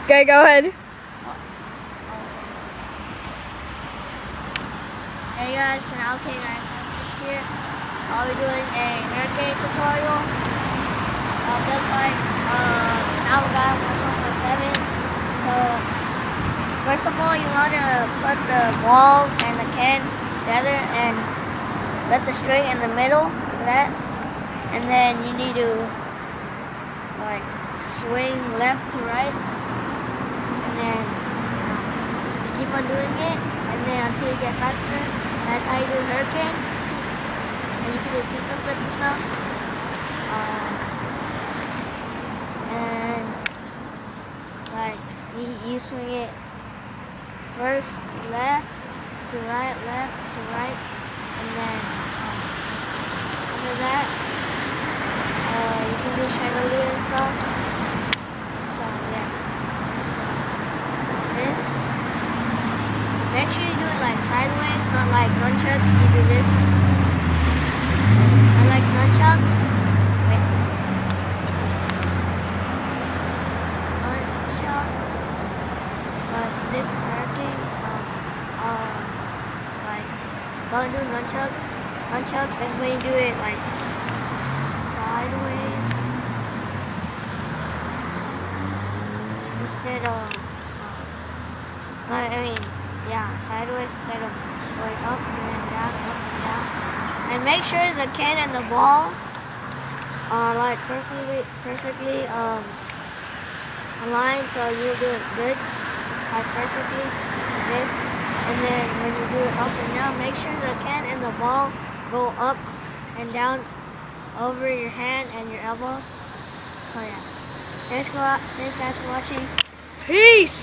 Okay, go ahead. Hey guys, okay guys, I'm 6 here. I'll be doing a hurricane tutorial. Just like Canal Guy 1447. So first of all, you want to put the ball and the can together and let the string in the middle like that. And then you need to like swing left to right. And then you keep on doing it, and then until you get faster. That's how you do hurricane. And you can do pizza flip and stuff. And like you swing it first left to right, and then after that you can do chandelier and stuff. So yeah, this. Make sure you do it like sideways, not like nunchucks. You do this. I like nunchucks. Wait. Nunchucks. But this is hurricane, so like don't do nunchucks. Nunchucks is when you do it like sideways instead of yeah, sideways instead of going up and then down, up and down. And make sure the can and the ball are like perfectly aligned, so you do it good, like perfectly like this. And then when you do it up and down, make sure the can and the ball go up and down over your hand and your elbow. So yeah, thanks guys for watching. Peace.